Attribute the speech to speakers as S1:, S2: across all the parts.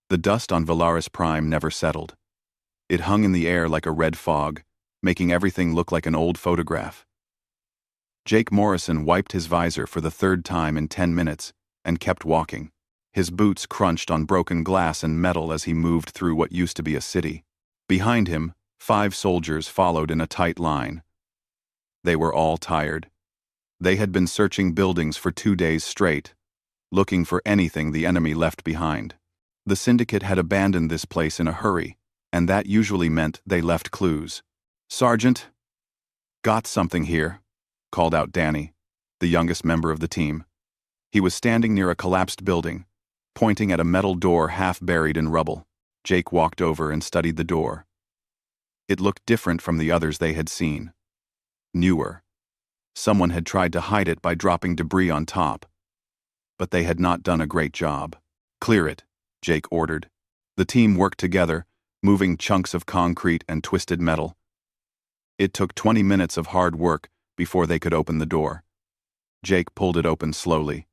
S1: The dust on Valaris Prime never settled. It hung in the air like a red fog, making everything look like an old photograph. Jake Morrison wiped his visor for the third time in 10 minutes and kept walking. His boots crunched on broken glass and metal as he moved through what used to be a city. Behind him, 5 soldiers followed in a tight line. They were all tired. They had been searching buildings for 2 days straight, looking for anything the enemy left behind. The syndicate had abandoned this place in a hurry, and that usually meant they left clues. "Sergeant, got something here," called out Danny, the youngest member of the team. He was standing near a collapsed building, pointing at a metal door half buried in rubble. Jake walked over and studied the door. It looked different from the others they had seen. Newer. Someone had tried to hide it by dropping debris on top. But they had not done a great job. "Clear it," Jake ordered. The team worked together, moving chunks of concrete and twisted metal. It took 20 minutes of hard work before they could open the door. Jake pulled it open slowly,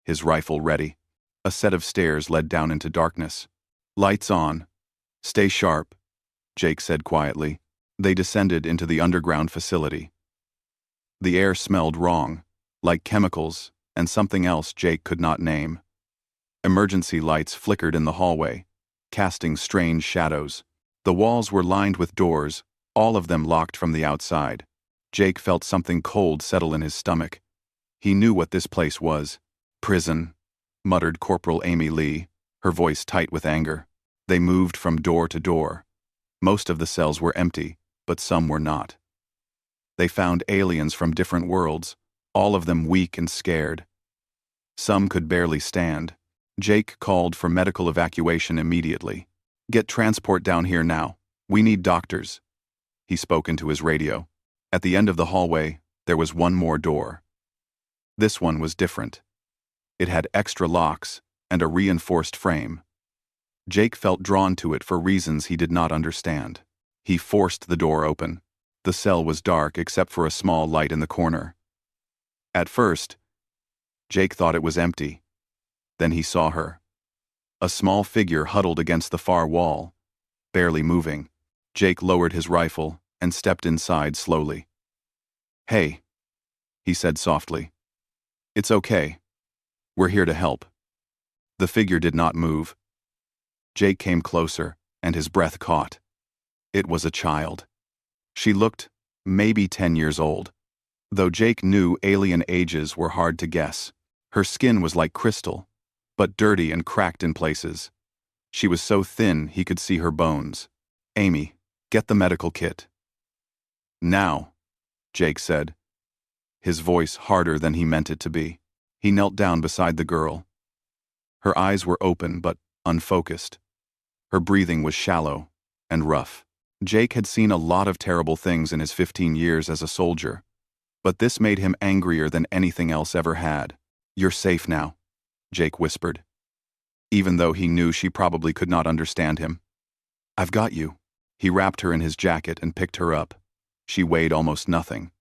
S1: his rifle ready. A set of stairs led down into darkness. "Lights on. Stay sharp," Jake said quietly. They descended into the underground facility. The air smelled wrong, like chemicals and something else Jake could not name. Emergency lights flickered in the hallway, casting strange shadows. The walls were lined with doors, all of them locked from the outside. Jake felt something cold settle in his stomach. He knew what this place was. "Prison," muttered Corporal Amy Lee, her voice tight with anger. They moved from door to door. Most of the cells were empty, but some were not. They found aliens from different worlds, all of them weak and scared. Some could barely stand. Jake called for medical evacuation immediately. "Get transport down here now. We need doctors." He spoke into his radio. At the end of the hallway, there was one more door. This one was different. It had extra locks and a reinforced frame. Jake felt drawn to it for reasons he did not understand. He forced the door open. The cell was dark except for a small light in the corner. At first, Jake thought it was empty. Then he saw her. A small figure huddled against the far wall, barely moving. Jake lowered his rifle and stepped inside slowly. "Hey," he said softly. "It's okay. We're here to help." The figure did not move. Jake came closer, and his breath caught. It was a child. She looked maybe 10 years old, though Jake knew alien ages were hard to guess. Her skin was like crystal, but dirty and cracked in places. She was so thin he could see her bones. "Amy, get the medical kit." "Now," Jake said, his voice harder than he meant it to be. He knelt down beside the girl. Her eyes were open but unfocused. Her breathing was shallow and rough. Jake had seen a lot of terrible things in his 15 years as a soldier, but this made him angrier than anything else ever had. "You're safe now," Jake whispered, even though he knew she probably could not understand him. "I've got you." He wrapped her in his jacket and picked her up. She weighed almost nothing.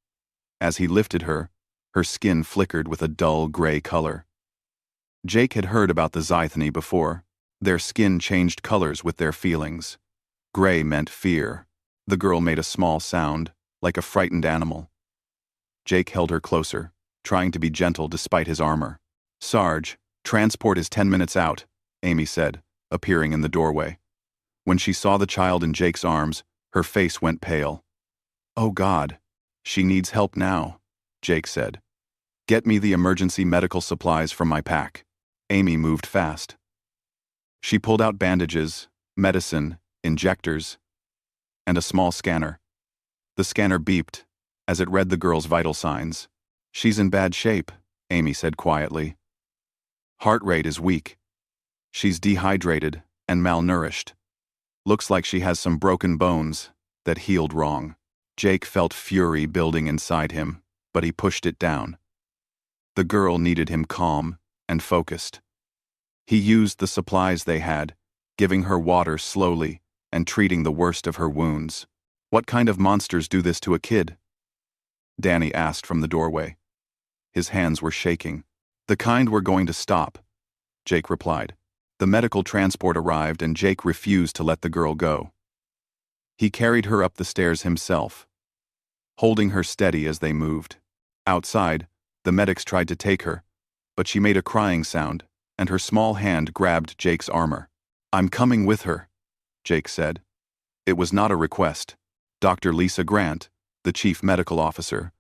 S1: As he lifted her, her skin flickered with a dull gray color. Jake had heard about the Zythany before. Their skin changed colors with their feelings. Gray meant fear. The girl made a small sound, like a frightened animal. Jake held her closer, trying to be gentle despite his armor. "Sarge, transport is 10 minutes out," Amy said, appearing in the doorway. When she saw the child in Jake's arms, her face went pale. "Oh God, she needs help now," Jake said. "Get me the emergency medical supplies from my pack." Amy moved fast. She pulled out bandages, medicine, injectors, and a small scanner. The scanner beeped as it read the girl's vital signs. "She's in bad shape," Amy said quietly. "Heart rate is weak. She's dehydrated and malnourished. Looks like she has some broken bones that healed wrong." Jake felt fury building inside him, but he pushed it down. The girl needed him calm and focused. He used the supplies they had, giving her water slowly and treating the worst of her wounds. "What kind of monsters do this to a kid?" Danny asked from the doorway. His hands were shaking. "The kind we're going to stop," Jake replied. The medical transport arrived and Jake refused to let the girl go. He carried her up the stairs himself, holding her steady as they moved. Outside, the medics tried to take her, but she made a crying sound, and her small hand grabbed Jake's armor. "I'm coming with her," Jake said. It was not a request. Dr. Lisa Grant, the chief medical officer,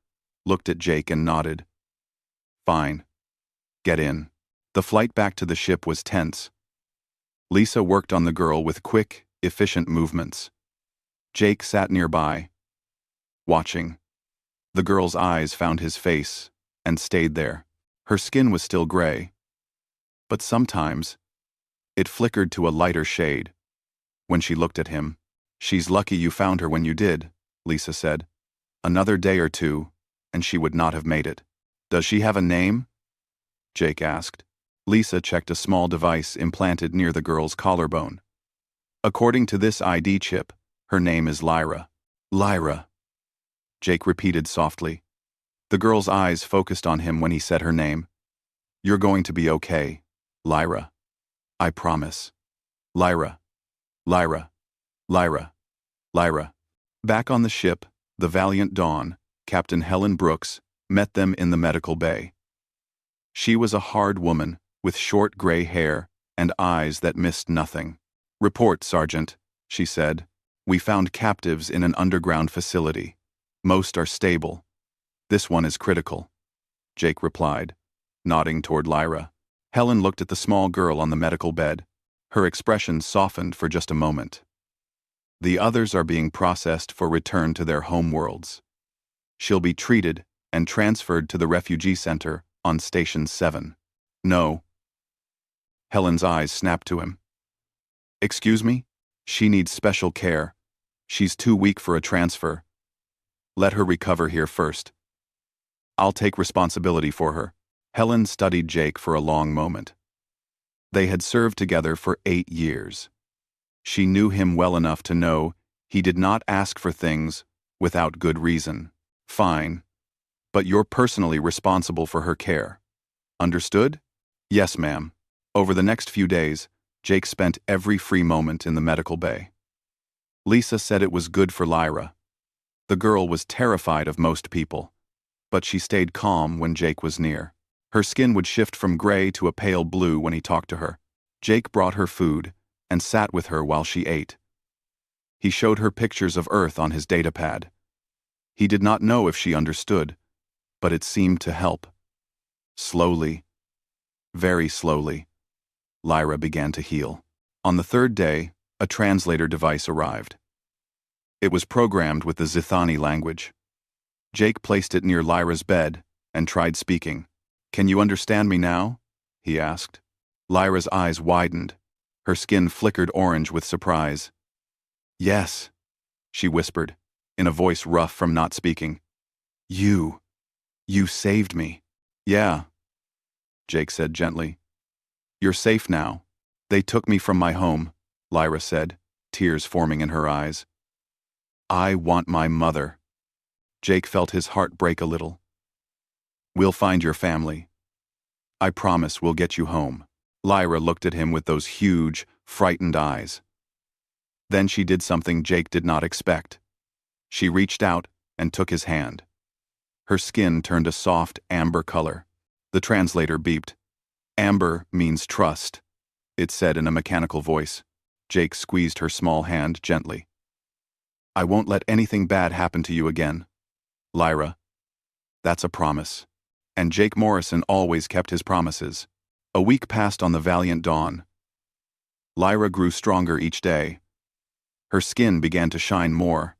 S1: looked at Jake and nodded. "Fine. Get in." The flight back to the ship was tense. Lisa worked on the girl with quick, efficient movements. Jake sat nearby, watching. The girl's eyes found his face and stayed there. Her skin was still gray, but sometimes it flickered to a lighter shade when she looked at him. "She's lucky you found her when you did," Lisa said. "Another day or two, and she would not have made it." "Does she have a name?" Jake asked. Lisa checked a small device implanted near the girl's collarbone. "According to this ID chip, her name is Lyra." "Lyra," Jake repeated softly. The girl's eyes focused on him when he said her name. "You're going to be okay, Lyra. I promise. Lyra. Lyra. Lyra. Lyra." Back on the ship, the Valiant Dawn, Captain Helen Brooks, met them in the medical bay. She was a hard woman, with short gray hair and eyes that missed nothing. "Report, Sergeant," she said. "We found captives in an underground facility. Most are stable. This one is critical," Jake replied, nodding toward Lyra. Helen looked at the small girl on the medical bed. Her expression softened for just a moment. "The others are being processed for return to their home worlds. She'll be treated and transferred to the refugee center on Station 7. "No." Helen's eyes snapped to him. "Excuse me? She needs special care. She's too weak for a transfer. Let her recover here first. I'll take responsibility for her." Helen studied Jake for a long moment. They had served together for 8 years. She knew him well enough to know he did not ask for things without good reason. "Fine. But you're personally responsible for her care. Understood?" "Yes, ma'am." Over the next few days, Jake spent every free moment in the medical bay. Lisa said it was good for Lyra. The girl was terrified of most people, but she stayed calm when Jake was near. Her skin would shift from gray to a pale blue when he talked to her. Jake brought her food and sat with her while she ate. He showed her pictures of Earth on his datapad. He did not know if she understood, but it seemed to help. Slowly, very slowly, Lyra began to heal. On the 3rd day, a translator device arrived. It was programmed with the Zithani language. Jake placed it near Lyra's bed and tried speaking. "Can you understand me now?" he asked. Lyra's eyes widened. Her skin flickered orange with surprise. "Yes," she whispered, in a voice rough from not speaking. You saved me." "Yeah," Jake said gently. "You're safe now. They took me from my home," Lyra said, tears forming in her eyes. "I want my mother." Jake felt his heart break a little. "We'll find your family. I promise we'll get you home." Lyra looked at him with those huge, frightened eyes. Then she did something Jake did not expect. She reached out and took his hand. Her skin turned a soft amber color. The translator beeped. "Amber means trust," it said in a mechanical voice. Jake squeezed her small hand gently. "I won't let anything bad happen to you again, Lyra. That's a promise." And Jake Morrison always kept his promises. A week passed on the Valiant Dawn. Lyra grew stronger each day. Her skin began to shine more,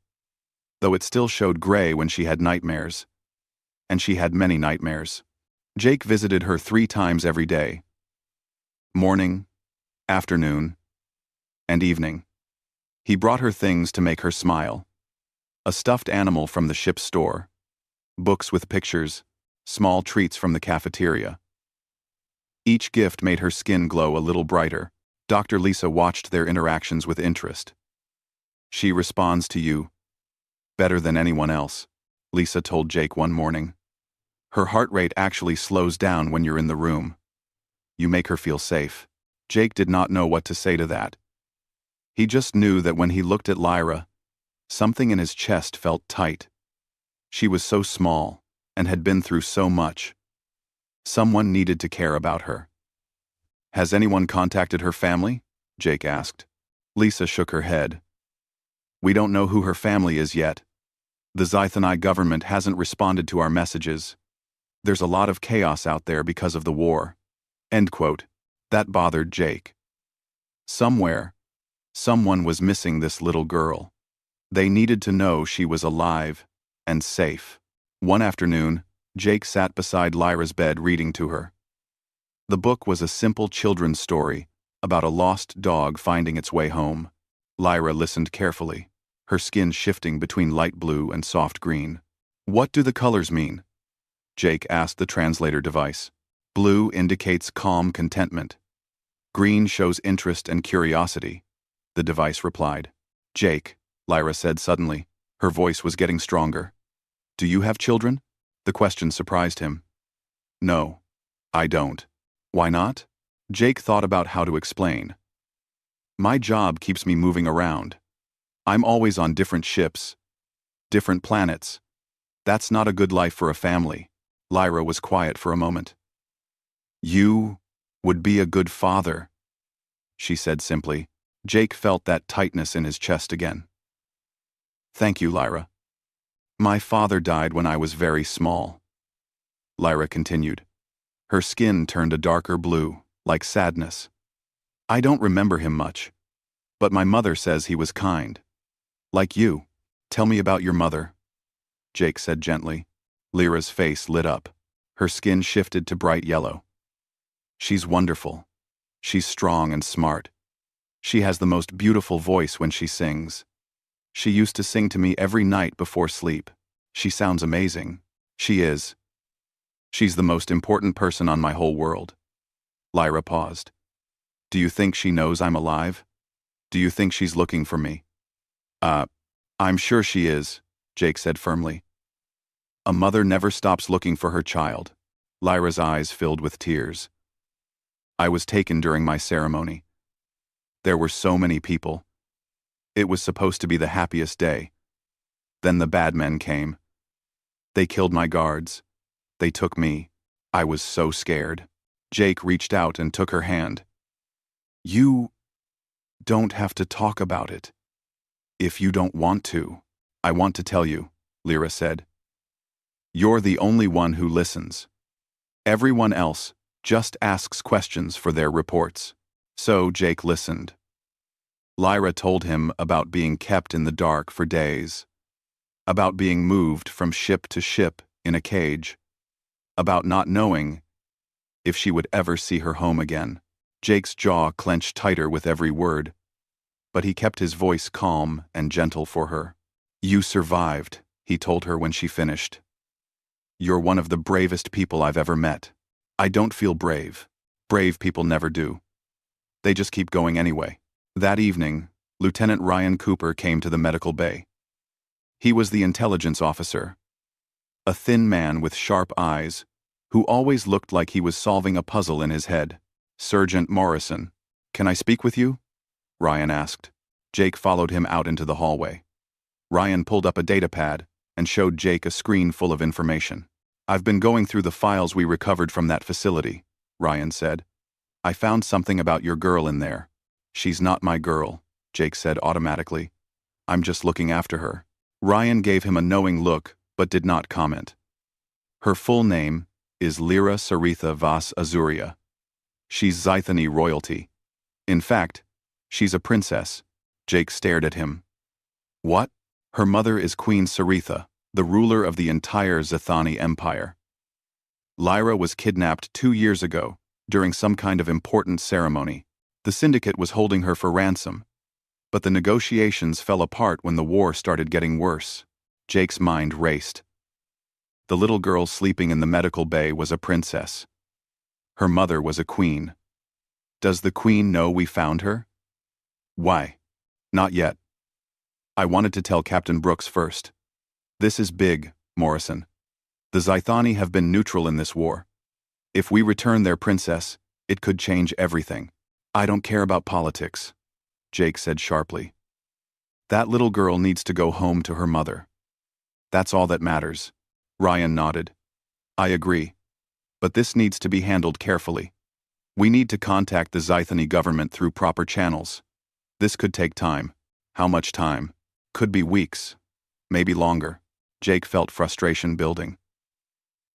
S1: though it still showed gray when she had nightmares. And she had many nightmares. Jake visited her 3 times every day. Morning, afternoon, and evening. He brought her things to make her smile. A stuffed animal from the ship's store, books with pictures, small treats from the cafeteria. Each gift made her skin glow a little brighter. Dr. Lisa watched their interactions with interest. "She responds to you better than anyone else," Lisa told Jake one morning. "Her heart rate actually slows down when you're in the room. You make her feel safe." Jake did not know what to say to that. He just knew that when he looked at Lyra, something in his chest felt tight. She was so small and had been through so much. Someone needed to care about her. "Has anyone contacted her family?" Jake asked. Lisa shook her head. "We don't know who her family is yet. The Zythani government hasn't responded to our messages. There's a lot of chaos out there because of the war." End quote. That bothered Jake. Somewhere, someone was missing this little girl. They needed to know she was alive and safe. One afternoon, Jake sat beside Lyra's bed reading to her. The book was a simple children's story about a lost dog finding its way home. Lyra listened carefully, her skin shifting between light blue and soft green. "What do the colors mean?" Jake asked the translator device. "Blue indicates calm contentment. Green shows interest and curiosity," the device replied. "Jake," Lyra said suddenly. Her voice was getting stronger. "Do you have children?" The question surprised him. "No, I don't." "Why not?" Jake thought about how to explain. "My job keeps me moving around. I'm always on different ships, different planets. That's not a good life for a family." Lyra was quiet for a moment. "You would be a good father," she said simply. Jake felt that tightness in his chest again. "Thank you, Lyra. My father died when I was very small." Lyra continued. Her skin turned a darker blue, like sadness. "I don't remember him much, but my mother says he was kind. Like you. Tell me about your mother," Jake said gently. Lyra's face lit up. Her skin shifted to bright yellow. "She's wonderful. She's strong and smart. She has the most beautiful voice when she sings. She used to sing to me every night before sleep. She sounds amazing. She is. She's the most important person on my whole world." Lyra paused. "Do you think she knows I'm alive? Do you think she's looking for me?" I'm sure she is," Jake said firmly. "A mother never stops looking for her child." Lyra's eyes filled with tears. "I was taken during my ceremony. There were so many people. It was supposed to be the happiest day. Then the bad men came. They killed my guards. They took me. I was so scared." Jake reached out and took her hand. "You don't have to talk about it. If you don't want to." "I want to tell you," Lyra said. "You're the only one who listens. Everyone else just asks questions for their reports." So Jake listened. Lyra told him about being kept in the dark for days, about being moved from ship to ship in a cage, about not knowing if she would ever see her home again. Jake's jaw clenched tighter with every word, but he kept his voice calm and gentle for her. "You survived," he told her when she finished. "You're one of the bravest people I've ever met." "I don't feel brave. Brave people never do. They just keep going anyway." That evening, Lieutenant Ryan Cooper came to the medical bay. He was the intelligence officer, a thin man with sharp eyes, who always looked like he was solving a puzzle in his head. "Sergeant Morrison, can I speak with you?" Ryan asked. Jake followed him out into the hallway. Ryan pulled up a datapad and showed Jake a screen full of information. "I've been going through the files we recovered from that facility," Ryan said. "I found something about your girl in there." "She's not my girl," Jake said automatically. "I'm just looking after her." Ryan gave him a knowing look, but did not comment. "Her full name is Lyra Saritha Vas Azuria. She's Zythani royalty. In fact, she's a princess." Jake stared at him. "What?" "Her mother is Queen Saritha, the ruler of the entire Zythani Empire. Lyra was kidnapped 2 years ago, during some kind of important ceremony. The syndicate was holding her for ransom, but the negotiations fell apart when the war started getting worse." Jake's mind raced. The little girl sleeping in the medical bay was a princess. Her mother was a queen. Does the queen know we found her? "Why? Not yet. I wanted to tell Captain Brooks first. This is big, Morrison. The Zythani have been neutral in this war. If we return their princess, it could change everything." I don't care about politics, Jake said sharply. That little girl needs to go home to her mother. That's all that matters. Ryan nodded. I agree. But this needs to be handled carefully. We need to contact the Zythony government through proper channels. This could take time. How much time? Could be weeks. Maybe longer. Jake felt frustration building.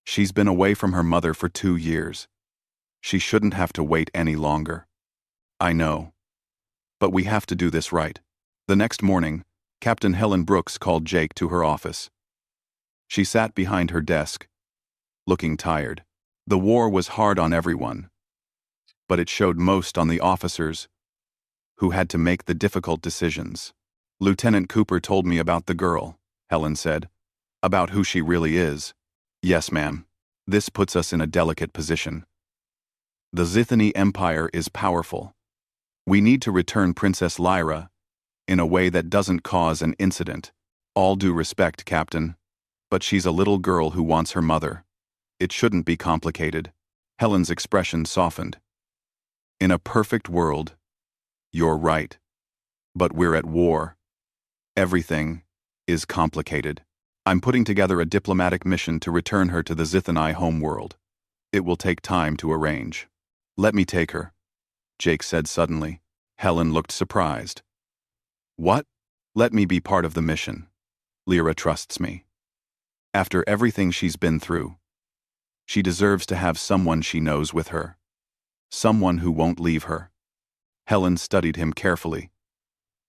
S1: She's been away from her mother for 2 years. She shouldn't have to wait any longer. I know. But we have to do this right. The next morning, Captain Helen Brooks called Jake to her office. She sat behind her desk, looking tired. The war was hard on everyone, but it showed most on the officers who had to make the difficult decisions. Lieutenant Cooper told me about the girl, Helen said. About who she really is. Yes, ma'am. This puts us in a delicate position. The Zythony Empire is powerful. We need to return Princess Lyra in a way that doesn't cause an incident. All due respect, Captain. But she's a little girl who wants her mother. It shouldn't be complicated. Helen's expression softened. In a perfect world, you're right. But we're at war. Everything is complicated. I'm putting together a diplomatic mission to return her to the Zythony homeworld. It will take time to arrange. Let me take her, Jake said suddenly. Helen looked surprised. What? Let me be part of the mission. Lyra trusts me. After everything she's been through, she deserves to have someone she knows with her. Someone who won't leave her. Helen studied him carefully.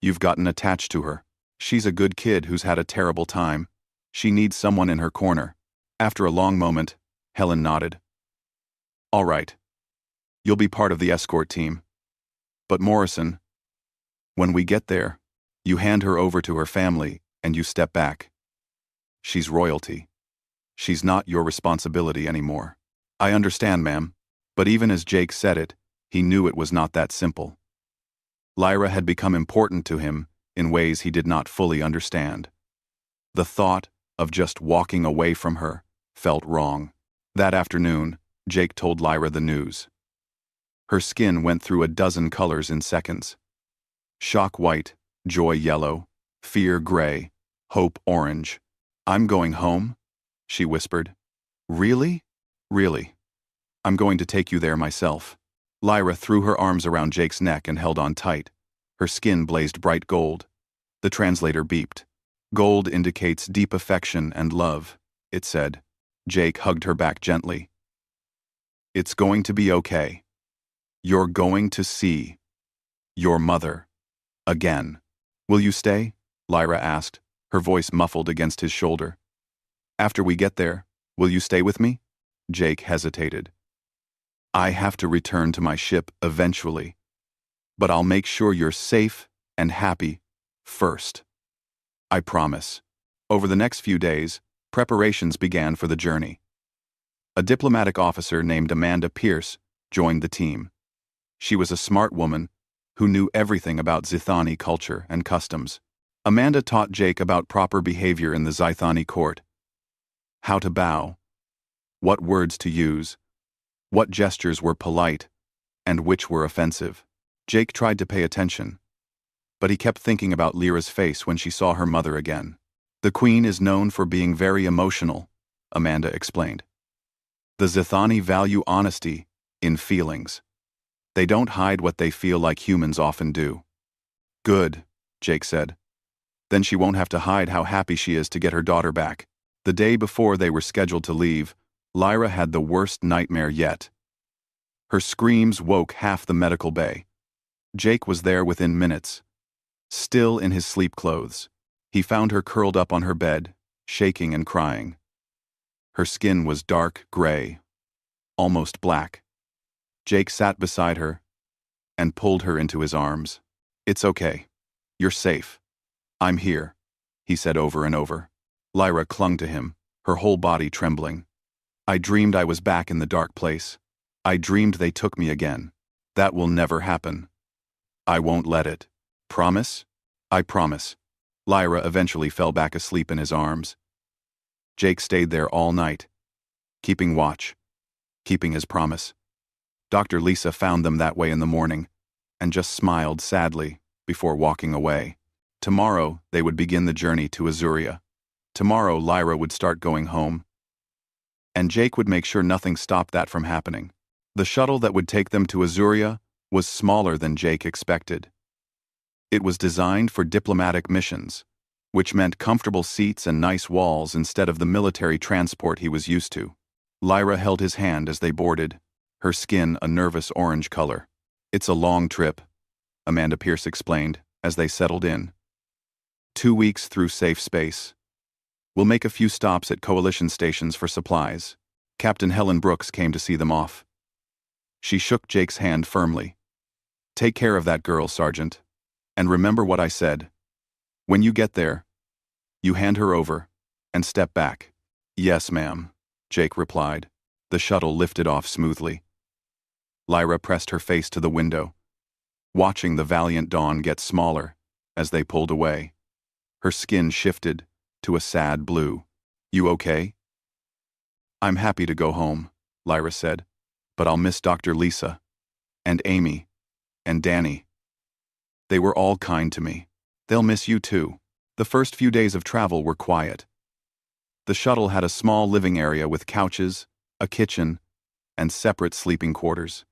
S1: You've gotten attached to her. She's a good kid who's had a terrible time. She needs someone in her corner. After a long moment, Helen nodded. All right. You'll be part of the escort team. But Morrison, when we get there, you hand her over to her family and you step back. She's royalty. She's not your responsibility anymore. I understand, ma'am. But even as Jake said it, he knew it was not that simple. Lyra had become important to him in ways he did not fully understand. The thought of just walking away from her felt wrong. That afternoon, Jake told Lyra the news. Her skin went through a dozen colors in seconds. Shock white, joy yellow, fear gray, hope orange. I'm going home, she whispered. Really? Really. I'm going to take you there myself. Lyra threw her arms around Jake's neck and held on tight. Her skin blazed bright gold. The translator beeped. Gold indicates deep affection and love, it said. Jake hugged her back gently. It's going to be okay. You're going to see your mother again. Will you stay? Lyra asked, her voice muffled against his shoulder. After we get there, will you stay with me? Jake hesitated. I have to return to my ship eventually, but I'll make sure you're safe and happy first. I promise. Over the next few days, preparations began for the journey. A diplomatic officer named Amanda Pierce joined the team. She was a smart woman who knew everything about Zythony culture and customs. Amanda taught Jake about proper behavior in the Zythony court. How to bow, what words to use, what gestures were polite, and which were offensive. Jake tried to pay attention, but he kept thinking about Lyra's face when she saw her mother again. The Queen is known for being very emotional, Amanda explained. The Zythony value honesty in feelings. They don't hide what they feel like humans often do. Good, Jake said. Then she won't have to hide how happy she is to get her daughter back. The day before they were scheduled to leave, Lyra had the worst nightmare yet. Her screams woke half the medical bay. Jake was there within minutes. Still in his sleep clothes, he found her curled up on her bed, shaking and crying. Her skin was dark gray, almost black. Jake sat beside her and pulled her into his arms. It's okay. You're safe. I'm here, he said over and over. Lyra clung to him, her whole body trembling. I dreamed I was back in the dark place. I dreamed they took me again. That will never happen. I won't let it. Promise? I promise. Lyra eventually fell back asleep in his arms. Jake stayed there all night, keeping watch, keeping his promise. Dr. Lisa found them that way in the morning. and just smiled sadly before walking away. Tomorrow, they would begin the journey to Azuria. Tomorrow, Lyra would start going home, and Jake would make sure nothing stopped that from happening. The shuttle that would take them to Azuria was smaller than Jake expected. It was designed for diplomatic missions, which meant comfortable seats and nice walls instead of the military transport he was used to. Lyra held his hand as they boarded, her skin a nervous orange color. "It's a long trip," Amanda Pierce explained as they settled in. 2 weeks through safe space. We'll make a few stops at coalition stations for supplies. Captain Helen Brooks came to see them off. She shook Jake's hand firmly. "Take care of that girl, Sergeant. And remember what I said. When you get there, you hand her over and step back." "Yes, ma'am," Jake replied. The shuttle lifted off smoothly. Lyra pressed her face to the window, watching the Valiant dawn get smaller as they pulled away. Her skin shifted to a sad blue. "You okay?" "I'm happy to go home," Lyra said, "but I'll miss Dr. Lisa, and Amy, and Danny. They were all kind to me. They'll miss you too." The first few days of travel were quiet. The shuttle had a small living area with couches, a kitchen, and separate sleeping quarters.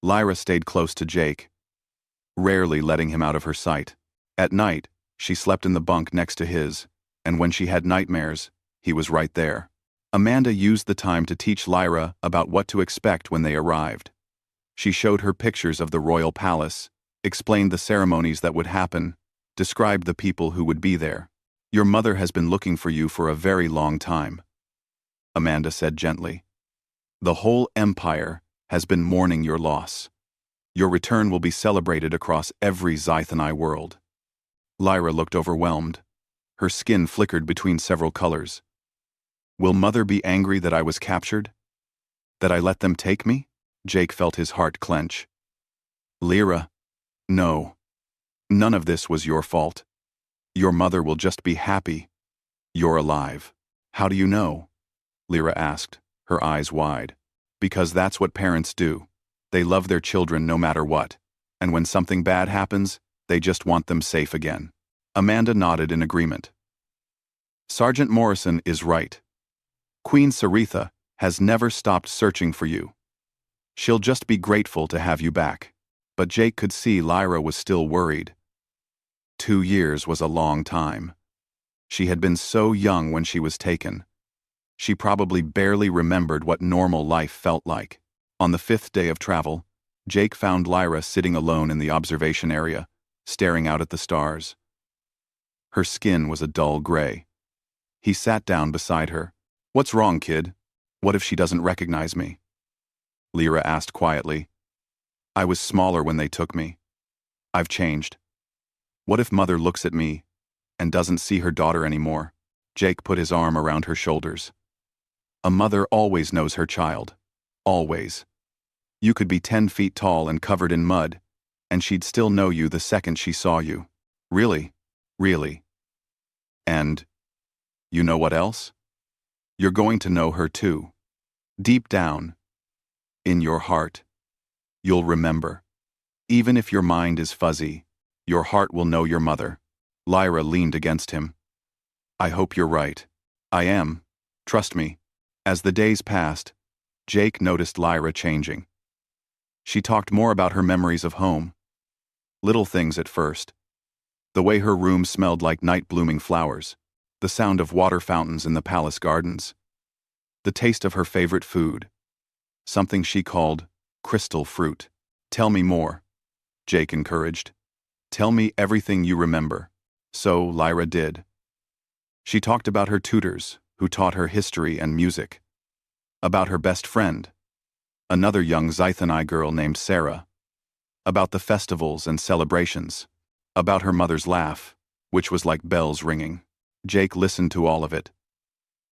S1: Lyra stayed close to Jake, rarely letting him out of her sight. At night, she slept in the bunk next to his, and when she had nightmares, he was right there. Amanda used the time to teach Lyra about what to expect when they arrived. She showed her pictures of the royal palace, explained the ceremonies that would happen, described the people who would be there. "Your mother has been looking for you for a very long time," Amanda said gently. "The whole empire has been mourning your loss. Your return will be celebrated across every Zythani world." Lyra looked overwhelmed. Her skin flickered between several colors. "Will Mother be angry that I was captured? That I let them take me?" Jake felt his heart clench. "Lyra, no. None of this was your fault. Your mother will just be happy you're alive." "How do you know?" Lyra asked, her eyes wide. "Because that's what parents do. They love their children no matter what, and when something bad happens, they just want them safe again." Amanda nodded in agreement. "Sergeant Morrison is right. Queen Saritha has never stopped searching for you. She'll just be grateful to have you back." But Jake could see Lyra was still worried. 2 years was a long time. She had been so young when she was taken. She probably barely remembered what normal life felt like. On the 5th day of travel, Jake found Lyra sitting alone in the observation area, staring out at the stars. Her skin was a dull gray. He sat down beside her. "What's wrong, kid? What if she doesn't recognize me?" Lyra asked quietly. "I was smaller when they took me. I've changed. What if Mother looks at me and doesn't see her daughter anymore?" Jake put his arm around her shoulders. "A mother always knows her child. Always. You could be 10 feet tall and covered in mud, and she'd still know you the second she saw you." "Really? Really? And you know what else? You're going to know her too. Deep down, in your heart, you'll remember. Even if your mind is fuzzy, your heart will know your mother." Lyra leaned against him. "I hope you're right." "I am. Trust me." As the days passed, Jake noticed Lyra changing. She talked more about her memories of home. Little things at first. The way her room smelled like night-blooming flowers, the sound of water fountains in the palace gardens, the taste of her favorite food, something she called crystal fruit. "Tell me more," Jake encouraged. "Tell me everything you remember." So Lyra did. She talked about her tutors, who taught her history and music, about her best friend, another young Zythani girl named Sarah, about the festivals and celebrations, about her mother's laugh, which was like bells ringing. Jake listened to all of it,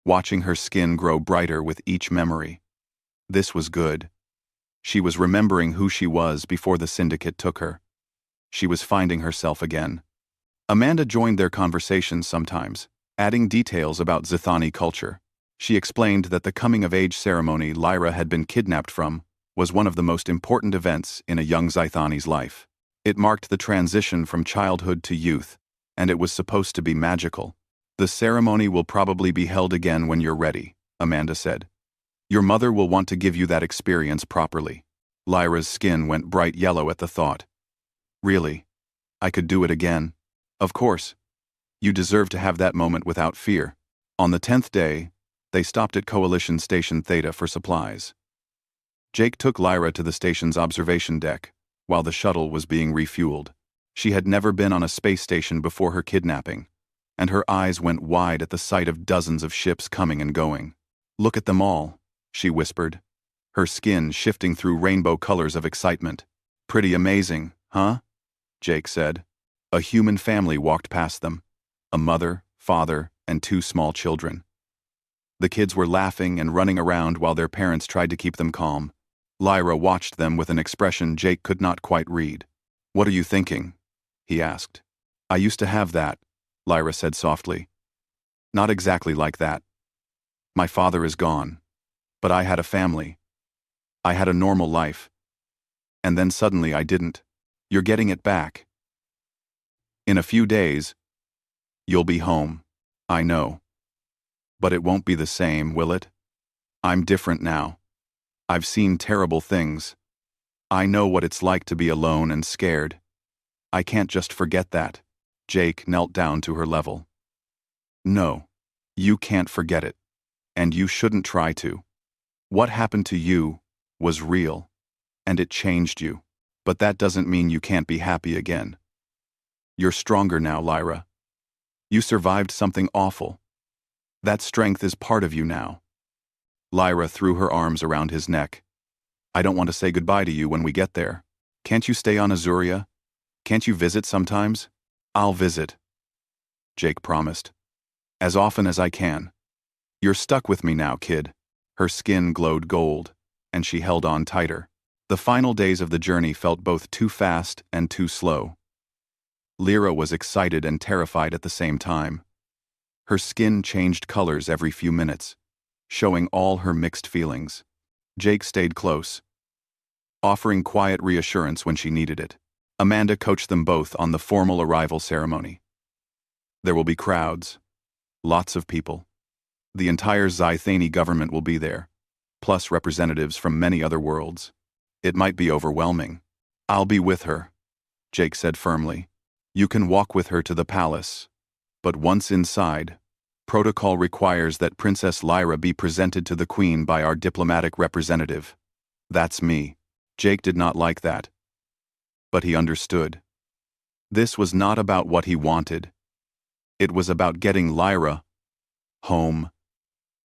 S1: watching her skin grow brighter with each memory. This was good. She was remembering who she was before the syndicate took her. She was finding herself again. Amanda joined their conversations sometimes, adding details about Zythani culture. She explained that the coming-of-age ceremony Lyra had been kidnapped from was one of the most important events in a young Zythani's life. It marked the transition from childhood to youth, and it was supposed to be magical. The ceremony will probably be held again when you're ready, Amanda said. Your mother will want to give you that experience properly. Lyra's skin went bright yellow at the thought. Really? I could do it again? Of course. You deserve to have that moment without fear. On the 10th day, they stopped at Coalition Station Theta for supplies. Jake took Lyra to the station's observation deck, while the shuttle was being refueled. She had never been on a space station before her kidnapping, and her eyes went wide at the sight of dozens of ships coming and going. Look at them all, she whispered, her skin shifting through rainbow colors of excitement. Pretty amazing, huh? Jake said. A human family walked past them. A mother, father, and 2 small children. The kids were laughing and running around while their parents tried to keep them calm. Lyra watched them with an expression Jake could not quite read. What are you thinking? He asked. I used to have that, Lyra said softly. Not exactly like that. My father is gone. But I had a family. I had a normal life. And then suddenly I didn't. You're getting it back. In a few days, you'll be home. I know. But it won't be the same, will it? I'm different now. I've seen terrible things. I know what it's like to be alone and scared. I can't just forget that. Jake knelt down to her level. No, you can't forget it. And you shouldn't try to. What happened to you was real, and it changed you. But that doesn't mean you can't be happy again. You're stronger now, Lyra. You survived something awful. That strength is part of you now. Lyra threw her arms around his neck. I don't want to say goodbye to you when we get there. Can't you stay on Azuria? Can't you visit sometimes? I'll visit. Jake promised. As often as I can. You're stuck with me now, kid. Her skin glowed gold, and she held on tighter. The final days of the journey felt both too fast and too slow. Lyra was excited and terrified at the same time. Her skin changed colors every few minutes, showing all her mixed feelings. Jake stayed close, offering quiet reassurance when she needed it. Amanda coached them both on the formal arrival ceremony. There will be crowds, lots of people. The entire Zythani government will be there, plus representatives from many other worlds. It might be overwhelming. I'll be with her, Jake said firmly. You can walk with her to the palace. But once inside, protocol requires that Princess Lyra be presented to the Queen by our diplomatic representative. That's me. Jake did not like that. But he understood. This was not about what he wanted. It was about getting Lyra home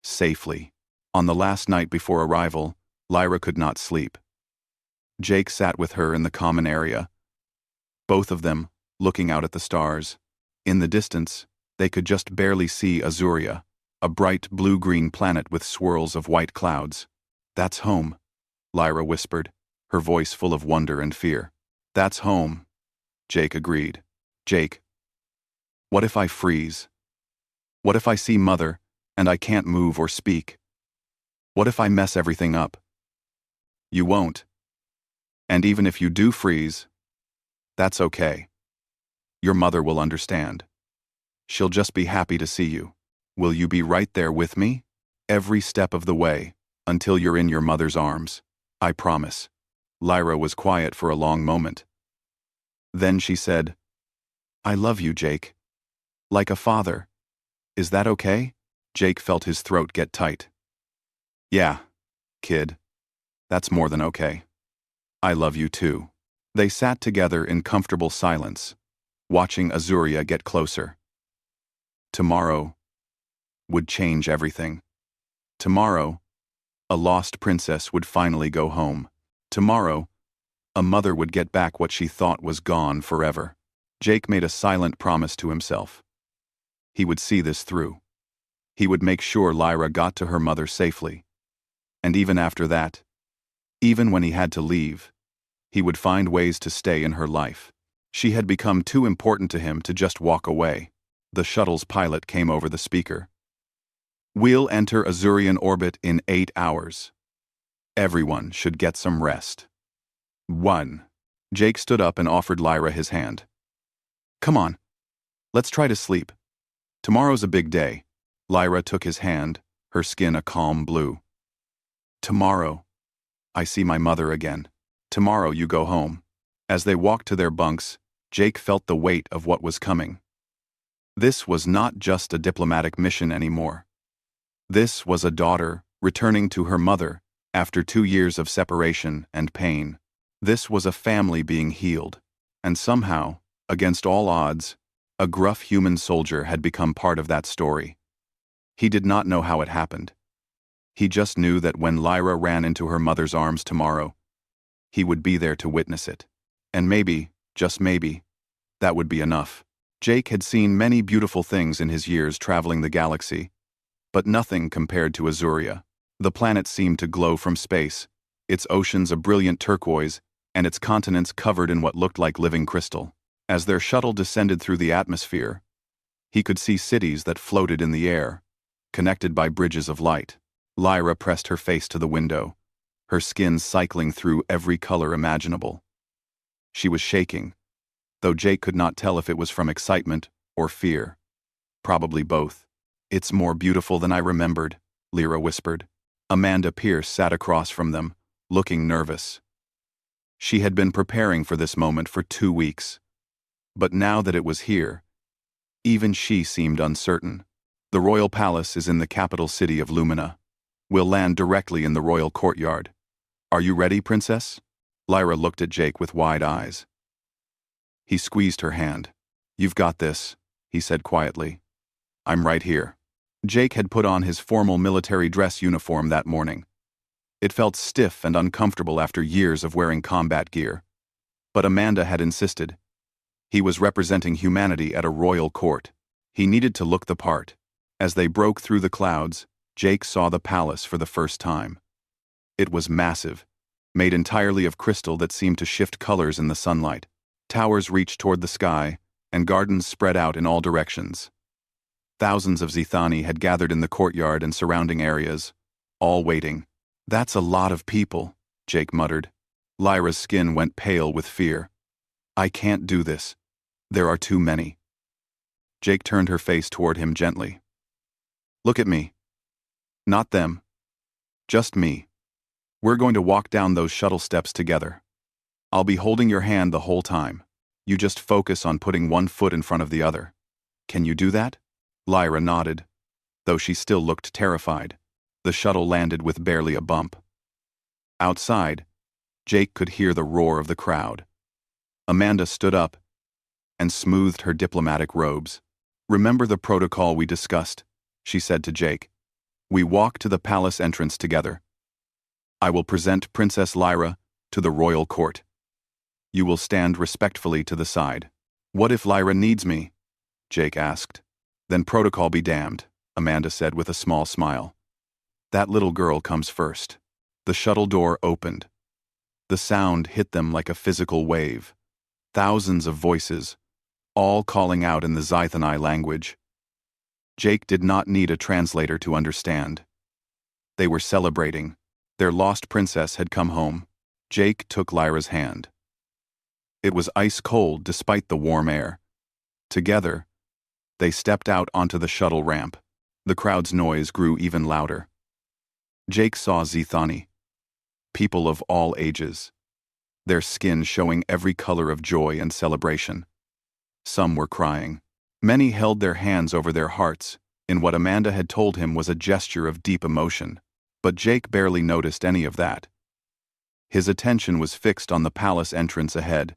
S1: safely. On the last night before arrival, Lyra could not sleep. Jake sat with her in the common area, both of them looking out at the stars. In the distance, they could just barely see Azuria, a bright blue-green planet with swirls of white clouds. That's home, Lyra whispered, her voice full of wonder and fear. That's home, Jake agreed. Jake, what if I freeze? What if I see Mother and I can't move or speak? What if I mess everything up? You won't. And even if you do freeze, that's okay. Your mother will understand. She'll just be happy to see you. Will you be right there with me? Every step of the way, until you're in your mother's arms. I promise. Lyra was quiet for a long moment. Then she said, I love you, Jake. Like a father. Is that okay? Jake felt his throat get tight. Yeah, kid. That's more than okay. I love you too. They sat together in comfortable silence, watching Azuria get closer. Tomorrow would change everything. Tomorrow, a lost princess would finally go home. Tomorrow, a mother would get back what she thought was gone forever. Jake made a silent promise to himself. He would see this through. He would make sure Lyra got to her mother safely. And even after that, even when he had to leave, he would find ways to stay in her life. She had become too important to him to just walk away. The shuttle's pilot came over the speaker. We'll enter Azurian orbit in 8 hours. Everyone should get some rest. 1. Jake stood up and offered Lyra his hand. Come on, let's try to sleep. Tomorrow's a big day. Lyra took his hand, her skin a calm blue. Tomorrow, I see my mother again. Tomorrow you go home. As they walked to their bunks, Jake felt the weight of what was coming. This was not just a diplomatic mission anymore. This was a daughter returning to her mother after 2 years of separation and pain. This was a family being healed, and somehow, against all odds, a gruff human soldier had become part of that story. He did not know how it happened. He just knew that when Lyra ran into her mother's arms tomorrow, he would be there to witness it. And maybe, just maybe, that would be enough. Jake had seen many beautiful things in his years traveling the galaxy, but nothing compared to Azuria. The planet seemed to glow from space, its oceans a brilliant turquoise, and its continents covered in what looked like living crystal. As their shuttle descended through the atmosphere, he could see cities that floated in the air, connected by bridges of light. Lyra pressed her face to the window, her skin cycling through every color imaginable. She was shaking, though Jake could not tell if it was from excitement or fear. Probably both. It's more beautiful than I remembered, Lyra whispered. Amanda Pierce sat across from them, looking nervous. She had been preparing for this moment for 2 weeks. But now that it was here, even she seemed uncertain. The royal palace is in the capital city of Lumina. We'll land directly in the royal courtyard. Are you ready, princess? Lyra looked at Jake with wide eyes. He squeezed her hand. You've got this, he said quietly. I'm right here. Jake had put on his formal military dress uniform that morning. It felt stiff and uncomfortable after years of wearing combat gear. But Amanda had insisted. He was representing humanity at a royal court. He needed to look the part. As they broke through the clouds, Jake saw the palace for the first time. It was massive, made entirely of crystal that seemed to shift colors in the sunlight. Towers reached toward the sky, and gardens spread out in all directions. Thousands of Zithani had gathered in the courtyard and surrounding areas, all waiting. That's a lot of people, Jake muttered. Lyra's skin went pale with fear. I can't do this. There are too many. Jake turned her face toward him gently. Look at me. Not them. Just me. We're going to walk down those shuttle steps together. I'll be holding your hand the whole time. You just focus on putting one foot in front of the other. Can you do that? Lyra nodded, though she still looked terrified. The shuttle landed with barely a bump. Outside, Jake could hear the roar of the crowd. Amanda stood up and smoothed her diplomatic robes. Remember the protocol we discussed, she said to Jake. We walk to the palace entrance together. I will present Princess Lyra to the royal court. You will stand respectfully to the side. What if Lyra needs me? Jake asked. Then protocol be damned, Amanda said with a small smile. That little girl comes first. The shuttle door opened. The sound hit them like a physical wave. Thousands of voices, all calling out in the Zithani language. Jake did not need a translator to understand. They were celebrating. Their lost princess had come home. Jake took Lyra's hand. It was ice cold despite the warm air. Together, they stepped out onto the shuttle ramp. The crowd's noise grew even louder. Jake saw Zithani, people of all ages, their skin showing every color of joy and celebration. Some were crying. Many held their hands over their hearts in what Amanda had told him was a gesture of deep emotion. But Jake barely noticed any of that. His attention was fixed on the palace entrance ahead,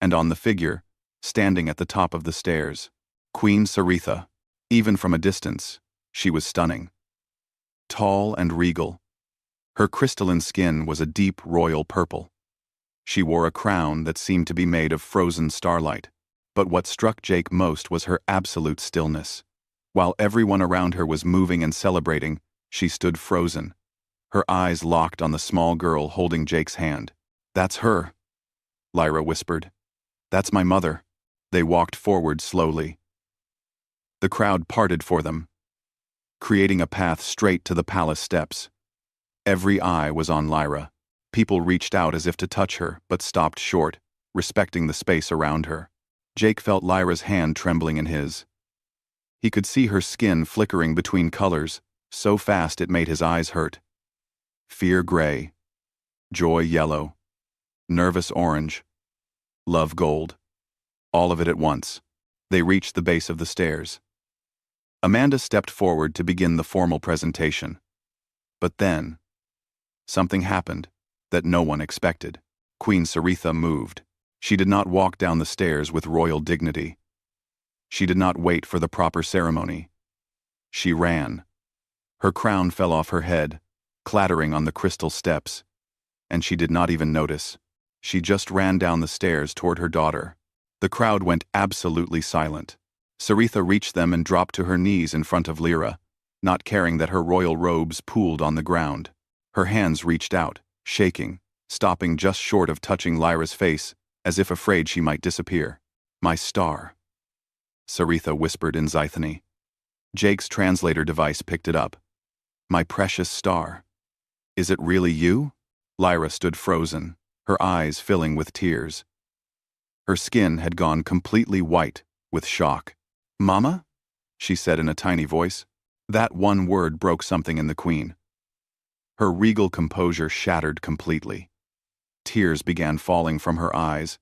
S1: and on the figure, standing at the top of the stairs, Queen Saritha. Even from a distance, she was stunning. Tall and regal. Her crystalline skin was a deep royal purple. She wore a crown that seemed to be made of frozen starlight. But what struck Jake most was her absolute stillness. While everyone around her was moving and celebrating, she stood frozen, her eyes locked on the small girl holding Jake's hand. That's her, Lyra whispered. That's my mother. They walked forward slowly. The crowd parted for them, creating a path straight to the palace steps. Every eye was on Lyra. People reached out as if to touch her, but stopped short, respecting the space around her. Jake felt Lyra's hand trembling in his. He could see her skin flickering between colors, so fast it made his eyes hurt. Fear gray, joy yellow, nervous orange, love gold. All of it at once. They reached the base of the stairs. Amanda stepped forward to begin the formal presentation. But then, something happened that no one expected. Queen Saritha moved. She did not walk down the stairs with royal dignity. She did not wait for the proper ceremony. She ran. Her crown fell off her head, clattering on the crystal steps, and she did not even notice. She just ran down the stairs toward her daughter. The crowd went absolutely silent. Saritha reached them and dropped to her knees in front of Lyra, not caring that her royal robes pooled on the ground. Her hands reached out, shaking, stopping just short of touching Lyra's face, as if afraid she might disappear. "My star," Saritha whispered in Zythony. Jake's translator device picked it up. "My precious star. Is it really you?" Lyra stood frozen, her eyes filling with tears. Her skin had gone completely white with shock. "Mama?" she said in a tiny voice. That one word broke something in the queen. Her regal composure shattered completely. Tears began falling from her eyes,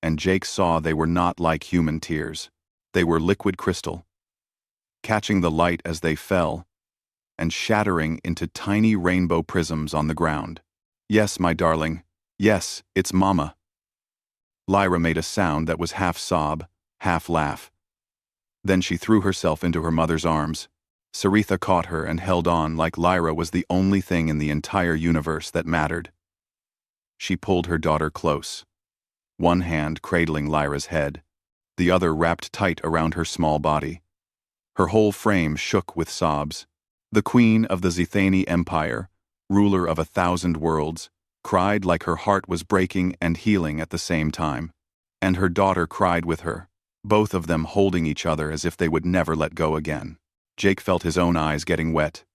S1: and Jake saw they were not like human tears. They were liquid crystal, catching the light as they fell, and shattering into tiny rainbow prisms on the ground. "Yes, my darling. Yes, it's Mama." Lyra made a sound that was half sob, half laugh. Then she threw herself into her mother's arms. Saritha caught her and held on like Lyra was the only thing in the entire universe that mattered. She pulled her daughter close, one hand cradling Lyra's head, the other wrapped tight around her small body. Her whole frame shook with sobs. The queen of the Zythani Empire, ruler of 1,000 worlds, cried like her heart was breaking and healing at the same time. And her daughter cried with her, both of them holding each other as if they would never let go again. Jake felt his own eyes getting wet.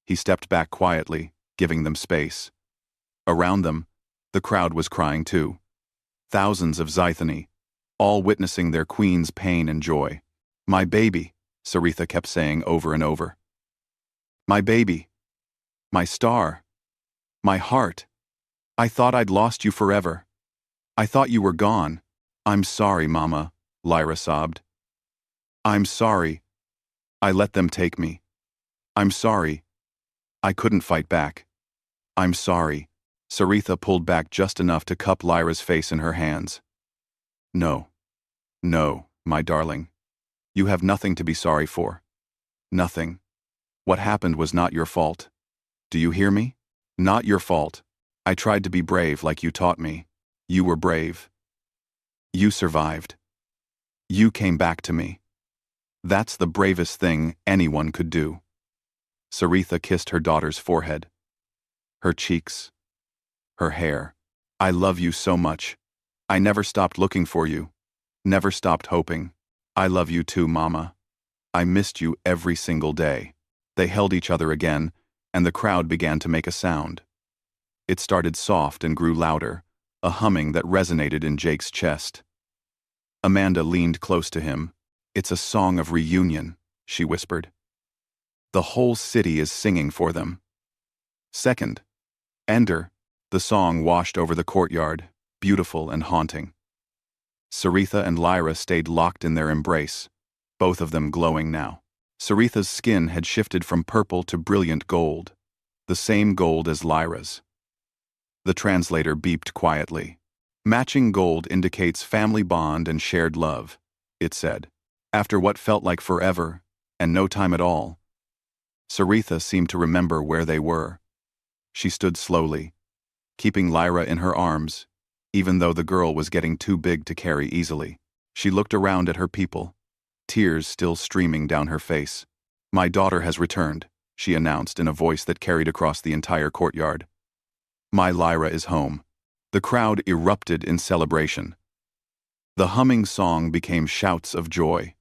S1: He stepped back quietly, giving them space. Around them, the crowd was crying too. Thousands of Zythani, all witnessing their queen's pain and joy. "My baby," Saritha kept saying over and over. "My baby. My star. My heart. I thought I'd lost you forever. I thought you were gone. I'm sorry, Mama," Lyra sobbed. "I'm sorry. I let them take me. I'm sorry. I couldn't fight back. I'm sorry." Saritha pulled back just enough to cup Lyra's face in her hands. "No. No, my darling. You have nothing to be sorry for. Nothing. What happened was not your fault. Do you hear me? Not your fault. I tried to be brave like you taught me. You were brave. You survived. You came back to me. That's the bravest thing anyone could do." Saritha kissed her daughter's forehead, her cheeks, her hair. "I love you so much. I never stopped looking for you. Never stopped hoping. I love you too, Mama. I missed you every single day." They held each other again, and the crowd began to make a sound. It started soft and grew louder, a humming that resonated in Jake's chest. Amanda leaned close to him. "It's a song of reunion," she whispered. "The whole city is singing for them." Second, Ender, the song washed over the courtyard, beautiful and haunting. Saritha and Lyra stayed locked in their embrace, both of them glowing now. Saritha's skin had shifted from purple to brilliant gold, the same gold as Lyra's. The translator beeped quietly. "Matching gold indicates family bond and shared love," it said. After what felt like forever, and no time at all, Saritha seemed to remember where they were. She stood slowly, keeping Lyra in her arms, even though the girl was getting too big to carry easily. She looked around at her people, tears still streaming down her face. "My daughter has returned," she announced in a voice that carried across the entire courtyard. "My Lyra is home." The crowd erupted in celebration. The humming song became shouts of joy.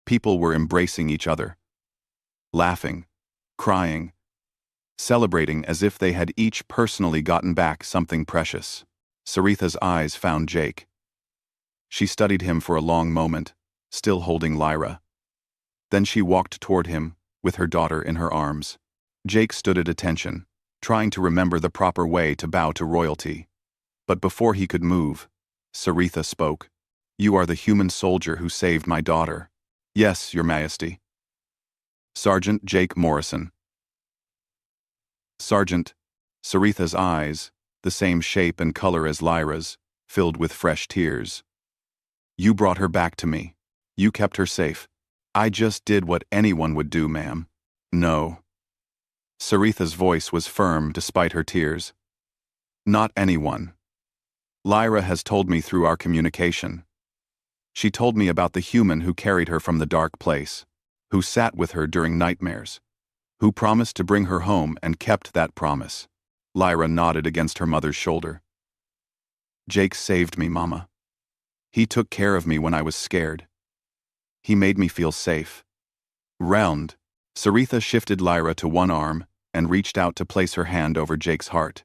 S1: People were embracing each other, laughing, crying, celebrating as if they had each personally gotten back something precious. Saritha's eyes found Jake. She studied him for a long moment, still holding Lyra. Then she walked toward him, with her daughter in her arms. Jake stood at attention, trying to remember the proper way to bow to royalty. But before he could move, Saritha spoke. "You are the human soldier who saved my daughter." "Yes, Your Majesty." "Sergeant Jake Morrison." Sergeant. Saritha's eyes, the same shape and color as Lyra's, filled with fresh tears. "You brought her back to me. You kept her safe. I just did what anyone would do, ma'am." "No." Saritha's voice was firm despite her tears. "Not anyone. Lyra has told me through our communication. She told me about the human who carried her from the dark place, who sat with her during nightmares, who promised to bring her home and kept that promise." Lyra nodded against her mother's shoulder. "Jake saved me, Mama. He took care of me when I was scared. He made me feel safe." Round, Saritha shifted Lyra to one arm and reached out to place her hand over Jake's heart.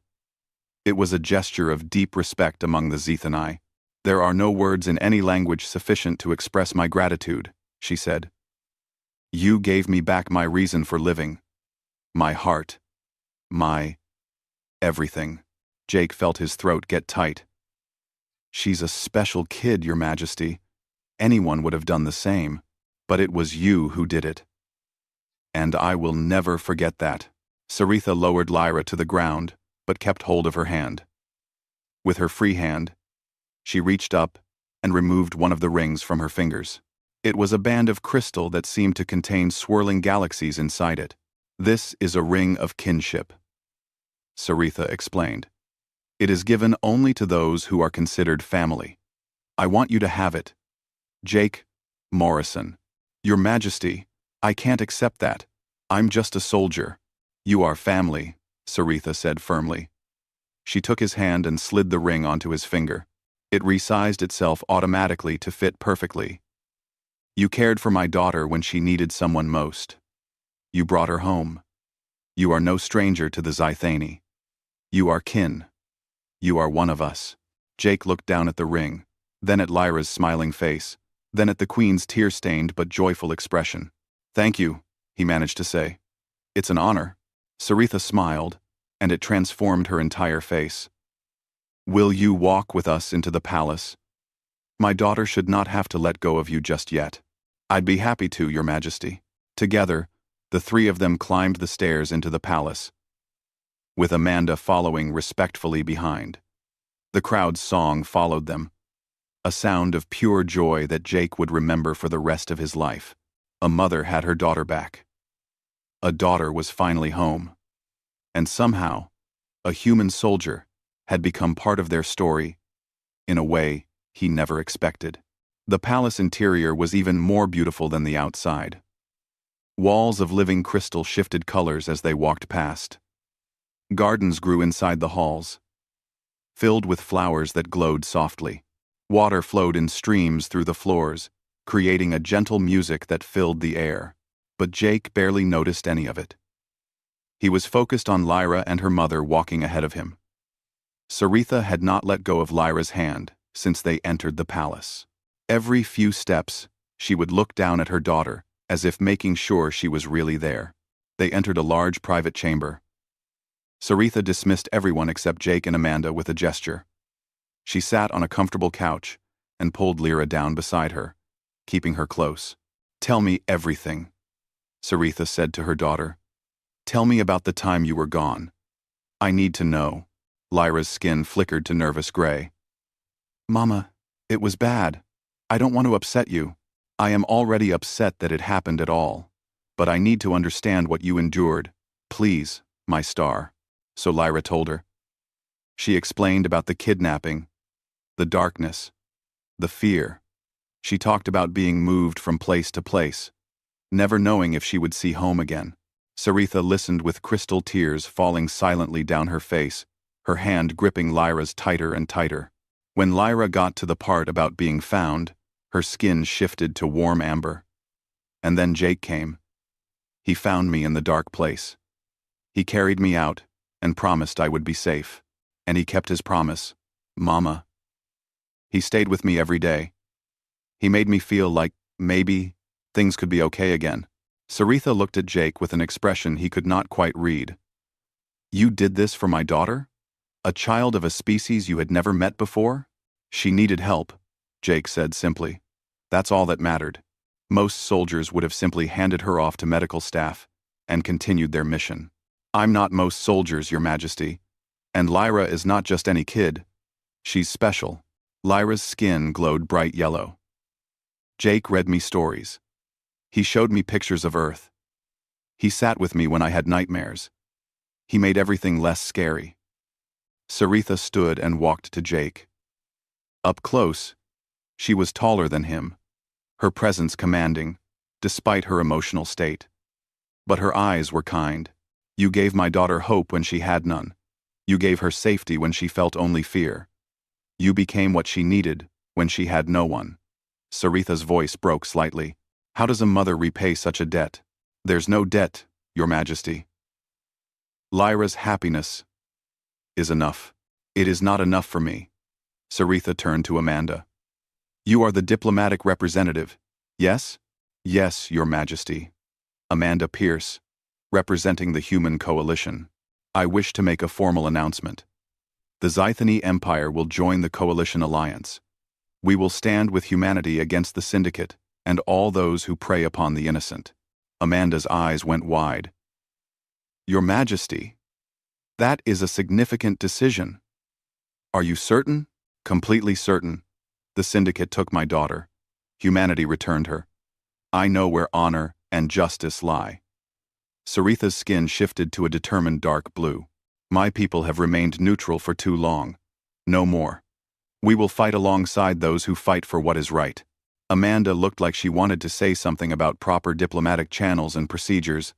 S1: It was a gesture of deep respect among the Zethani. "There are no words in any language sufficient to express my gratitude," she said. "You gave me back my reason for living. My heart. My everything." Jake felt his throat get tight. "She's a special kid, Your Majesty. Anyone would have done the same, but it was you who did it. And I will never forget that." Saritha lowered Lyra to the ground, but kept hold of her hand. With her free hand, she reached up and removed one of the rings from her fingers. It was a band of crystal that seemed to contain swirling galaxies inside it. "This is a ring of kinship," Saritha explained. "It is given only to those who are considered family. I want you to have it. Jake Morrison." "Your Majesty, I can't accept that. I'm just a soldier." "You are family," Saritha said firmly. She took his hand and slid the ring onto his finger. It resized itself automatically to fit perfectly. "You cared for my daughter when she needed someone most. You brought her home. You are no stranger to the Zethani. You are kin. You are one of us." Jake looked down at the ring, then at Lyra's smiling face, then at the Queen's tear-stained but joyful expression. "Thank you," he managed to say. "It's an honor." Saritha smiled, and it transformed her entire face. "Will you walk with us into the palace? My daughter should not have to let go of you just yet." "I'd be happy to, Your Majesty." Together, the three of them climbed the stairs into the palace, with Amanda following respectfully behind. The crowd's song followed them, a sound of pure joy that Jake would remember for the rest of his life. A mother had her daughter back. A daughter was finally home. And somehow, a human soldier had become part of their story in a way he never expected. The palace interior was even more beautiful than the outside. Walls of living crystal shifted colors as they walked past. Gardens grew inside the halls, filled with flowers that glowed softly. Water flowed in streams through the floors, creating a gentle music that filled the air. But Jake barely noticed any of it. He was focused on Lyra and her mother walking ahead of him. Saritha had not let go of Lyra's hand since they entered the palace. Every few steps, she would look down at her daughter, as if making sure she was really there. They entered a large private chamber. Saritha dismissed everyone except Jake and Amanda with a gesture. She sat on a comfortable couch and pulled Lyra down beside her, keeping her close. "Tell me everything," Saritha said to her daughter. "Tell me about the time you were gone. I need to know." Lyra's skin flickered to nervous gray. "Mama, it was bad. I don't want to upset you. I am already upset that it happened at all. But I need to understand what you endured. Please, my star." So Lyra told her. She explained about the kidnapping, the darkness, the fear. She talked about being moved from place to place, never knowing if she would see home again. Saritha listened with crystal tears falling silently down her face, her hand gripping Lyra's tighter and tighter. When Lyra got to the part about being found, her skin shifted to warm amber. And then Jake came. He found me in the dark place. He carried me out and promised I would be safe. And he kept his promise. Mama. He stayed with me every day. He made me feel like, maybe, things could be okay again. Saritha looked at Jake with an expression he could not quite read. You did this for my daughter? A child of a species you had never met before? She needed help, Jake said simply. That's all that mattered. Most soldiers would have simply handed her off to medical staff and continued their mission. I'm not most soldiers, Your Majesty. And Lyra is not just any kid. She's special. Lyra's skin glowed bright yellow. Jake read me stories. He showed me pictures of Earth. He sat with me when I had nightmares. He made everything less scary. Saritha stood and walked to Jake. Up close, she was taller than him, her presence commanding, despite her emotional state. But her eyes were kind. You gave my daughter hope when she had none. You gave her safety when she felt only fear. You became what she needed when she had no one. Saritha's voice broke slightly. How does a mother repay such a debt? There's no debt, Your Majesty. Lyra's happiness is enough. It is not enough for me. Saritha turned to Amanda. You are the diplomatic representative, yes? Yes, Your Majesty. Amanda Pierce, representing the Human Coalition. I wish to make a formal announcement. The Zythony Empire will join the Coalition Alliance. We will stand with humanity against the Syndicate and all those who prey upon the innocent. Amanda's eyes went wide. Your Majesty, that is a significant decision. Are you certain? Completely certain. The Syndicate took my daughter. Humanity returned her. I know where honor and justice lie. Saritha's skin shifted to a determined dark blue. My people have remained neutral for too long. No more. We will fight alongside those who fight for what is right. Amanda looked like she wanted to say something about proper diplomatic channels and procedures,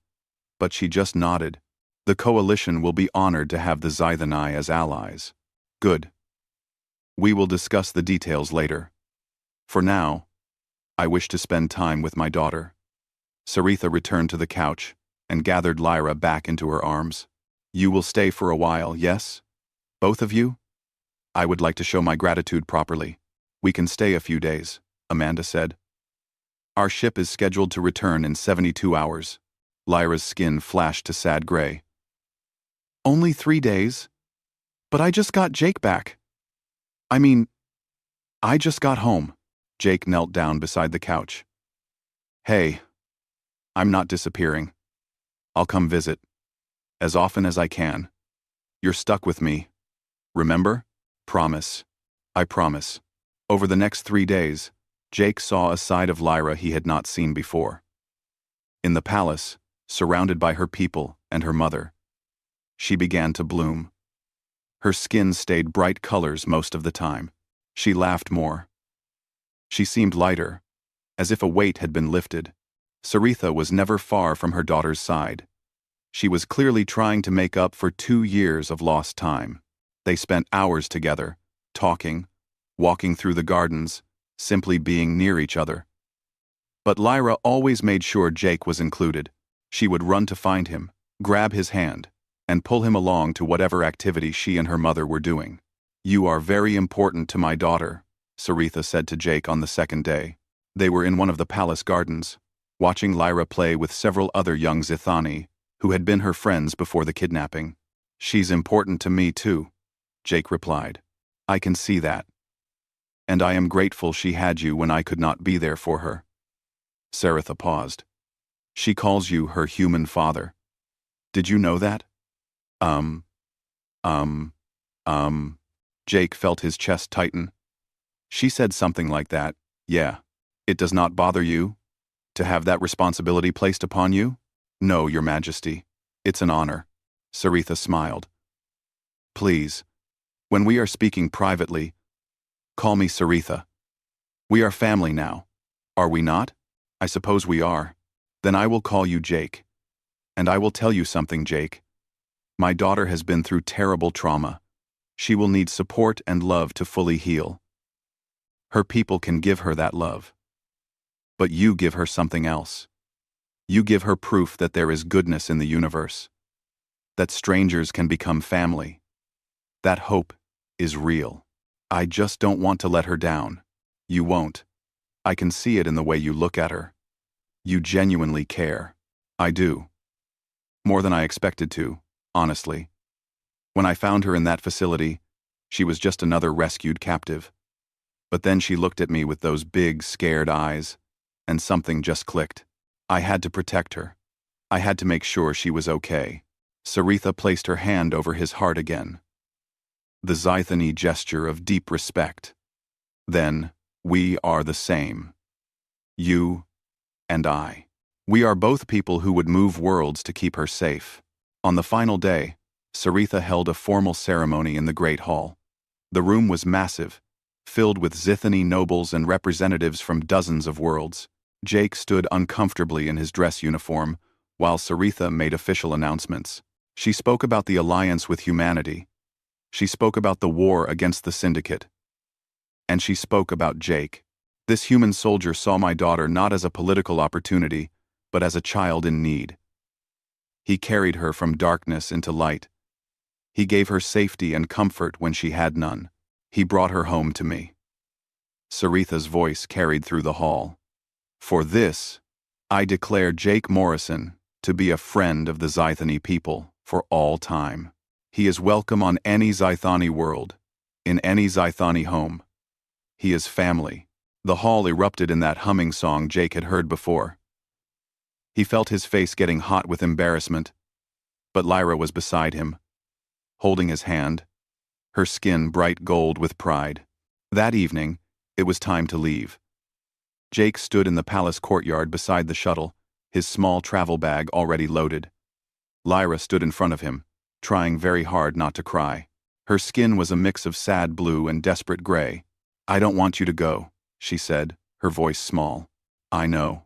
S1: but she just nodded. The coalition will be honored to have the Zythony as allies. Good. We will discuss the details later. For now, I wish to spend time with my daughter. Saritha returned to the couch and gathered Lyra back into her arms. You will stay for a while, yes? Both of you? I would like to show my gratitude properly. We can stay a few days, Amanda said. Our ship is scheduled to return in 72 hours. Lyra's skin flashed to sad gray. Only 3 days? But I just got Jake back. I just got home. Jake knelt down beside the couch. Hey, I'm not disappearing. I'll come visit. As often as I can. You're stuck with me. Remember? Promise. I promise. Over the next 3 days, Jake saw a side of Lyra he had not seen before. In the palace, surrounded by her people and her mother, she began to bloom. Her skin stayed bright colors most of the time. She laughed more. She seemed lighter, as if a weight had been lifted. Saritha was never far from her daughter's side. She was clearly trying to make up for 2 years of lost time. They spent hours together, talking, walking through the gardens, simply being near each other. But Lyra always made sure Jake was included. She would run to find him, grab his hand, and pull him along to whatever activity she and her mother were doing. You are very important to my daughter, Saritha said to Jake on the second day. They were in one of the palace gardens, watching Lyra play with several other young Zythony, who had been her friends before the kidnapping. She's important to me too, Jake replied. I can see that. And I am grateful she had you when I could not be there for her. Saritha paused. She calls you her human father. Did you know that? Jake felt his chest tighten. She said something like that, yeah. It does not bother you? To have that responsibility placed upon you? No, Your Majesty. It's an honor. Saritha smiled. Please, when we are speaking privately, call me Saritha. We are family now. Are we not? I suppose we are. Then I will call you Jake. And I will tell you something, Jake. My daughter has been through terrible trauma. She will need support and love to fully heal. Her people can give her that love. But you give her something else. You give her proof that there is goodness in the universe. that strangers can become family. That hope is real. I just don't want to let her down. You won't. I can see it in the way you look at her. You genuinely care. I do. More than I expected to, honestly. When I found her in that facility, she was just another rescued captive. But then she looked at me with those big, scared eyes, and something just clicked. I had to protect her. I had to make sure she was okay. Saritha placed her hand over his heart again. The Zythony gesture of deep respect. Then, we are the same. You and I. We are both people who would move worlds to keep her safe. On the final day, Saritha held a formal ceremony in the Great Hall. The room was massive, filled with Zythony nobles and representatives from dozens of worlds. Jake stood uncomfortably in his dress uniform, while Saritha made official announcements. She spoke about the alliance with humanity. She spoke about the war against the Syndicate. And she spoke about Jake. This human soldier saw my daughter not as a political opportunity, but as a child in need. He carried her from darkness into light. He gave her safety and comfort when she had none. He brought her home to me. Saritha's voice carried through the hall. For this, I declare Jake Morrison to be a friend of the Zythony people for all time. He is welcome on any Zythony world, in any Zythony home. He is family. The hall erupted in that humming song Jake had heard before. He felt his face getting hot with embarrassment, but Lyra was beside him, holding his hand, her skin bright gold with pride. That evening, it was time to leave. Jake stood in the palace courtyard beside the shuttle, his small travel bag already loaded. Lyra stood in front of him, trying very hard not to cry. Her skin was a mix of sad blue and desperate gray. I don't want you to go, she said, her voice small. I know.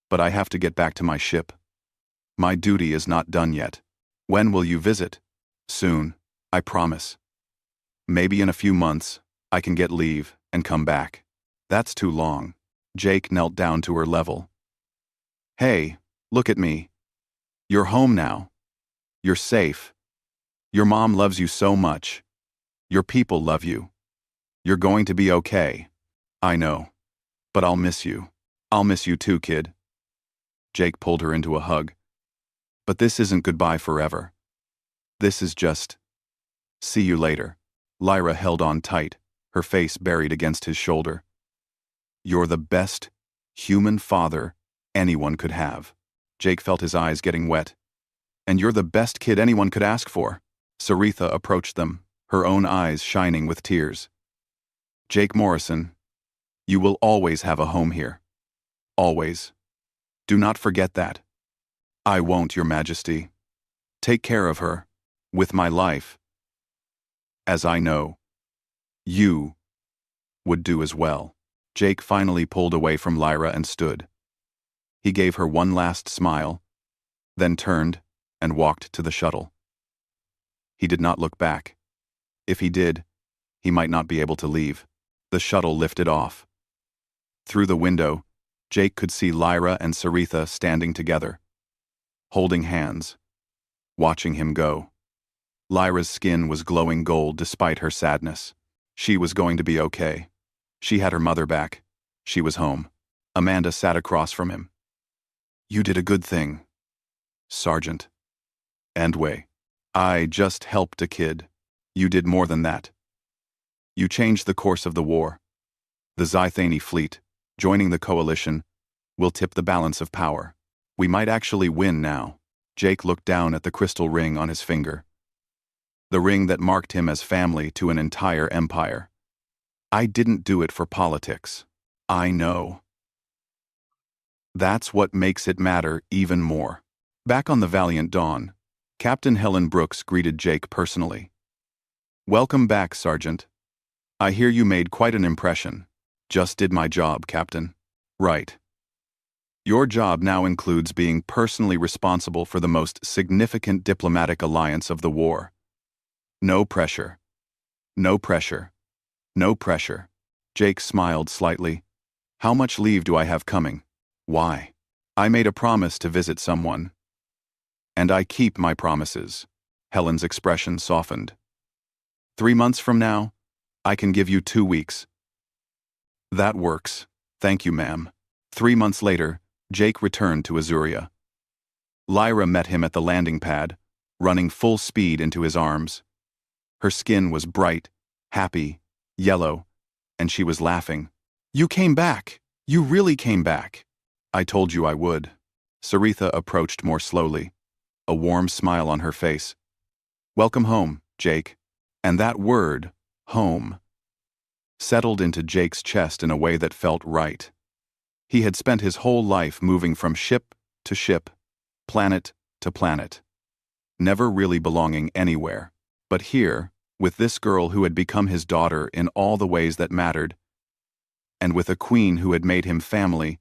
S1: But I have to get back to my ship. My duty is not done yet. When will you visit? Soon, I promise. Maybe in a few months, I can get leave and come back. That's too long. Jake knelt down to her level. Hey, look at me. You're home now. You're safe. Your mom loves you so much. Your people love you. You're going to be okay. I know. But I'll miss you. I'll miss you too, kid. Jake pulled her into a hug. But this isn't goodbye forever. This is just... See you later. Lyra held on tight, her face buried against his shoulder. You're the best human father anyone could have. Jake felt his eyes getting wet. And you're the best kid anyone could ask for. Saritha approached them, her own eyes shining with tears. Jake Morrison, you will always have a home here. Always. Do not forget that. I won't, Your Majesty. Take care of her, with my life. As I know, you would do as well. Jake finally pulled away from Lyra and stood. He gave her one last smile, then turned and walked to the shuttle. He did not look back. If he did, he might not be able to leave. The shuttle lifted off. Through the window, Jake could see Lyra and Saritha standing together, holding hands, watching him go. Lyra's skin was glowing gold despite her sadness. She was going to be okay. She had her mother back. She was home. Amanda sat across from him. You did a good thing, Sergeant. Endway. I just helped a kid. You did more than that. You changed the course of the war. The Zythany fleet, joining the coalition, will tip the balance of power. We might actually win now. Jake looked down at the crystal ring on his finger. The ring that marked him as family to an entire empire. I didn't do it for politics. I know. That's what makes it matter even more. Back on the Valiant Dawn, Captain Helen Brooks greeted Jake personally. Welcome back, Sergeant. I hear you made quite an impression. Just did my job, Captain. Right. Your job now includes being personally responsible for the most significant diplomatic alliance of the war. No pressure. No pressure. No pressure. Jake smiled slightly. How much leave do I have coming? Why? I made a promise to visit someone. And I keep my promises. Helen's expression softened. 3 months from now, I can give you 2 weeks. That works. Thank you, ma'am. 3 months later, Jake returned to Azuria. Lyra met him at the landing pad, running full speed into his arms. Her skin was bright, happy, yellow, and she was laughing. You came back! You really came back! I told you I would. Saritha approached more slowly, a warm smile on her face. Welcome home, Jake. And that word, home, settled into Jake's chest in a way that felt right. He had spent his whole life moving from ship to ship, planet to planet, never really belonging anywhere. But here, with this girl who had become his daughter in all the ways that mattered, and with a queen who had made him family,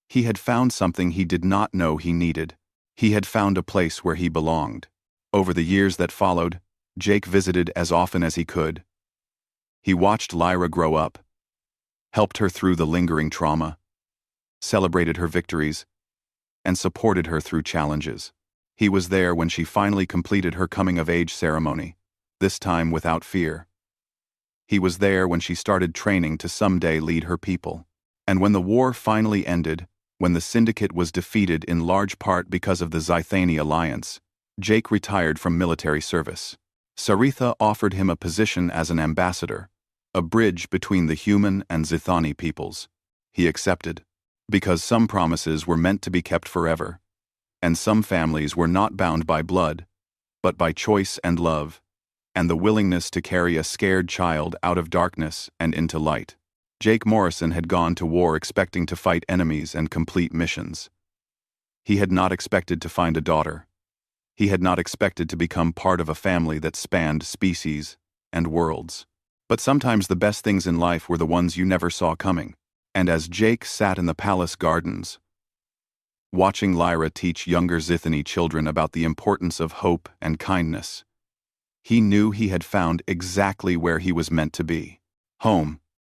S1: he had found something he did not know he needed. He had found a place where he belonged. Over the years that followed, Jake visited as often as he could. He watched Lyra grow up, helped her through the lingering trauma, celebrated her victories, and supported her through challenges. He was there when she finally completed her coming-of-age ceremony, this time without fear. He was there when she started training to someday lead her people. And when the war finally ended, when the Syndicate was defeated in large part because of the Zythani alliance, Jake retired from military service. Saritha offered him a position as an ambassador, a bridge between the human and Zythani peoples. He accepted, because some promises were meant to be kept forever, and some families were not bound by blood, but by choice and love, and the willingness to carry a scared child out of darkness and into light. Jake Morrison had gone to war expecting to fight enemies and complete missions. He had not expected to find a daughter. He had not expected to become part of a family that spanned species and worlds. But sometimes the best things in life were the ones you never saw coming. And as Jake sat in the palace gardens, watching Lyra teach younger Zythani children about the importance of hope and kindness, he knew he had found exactly where he was meant to be. Home,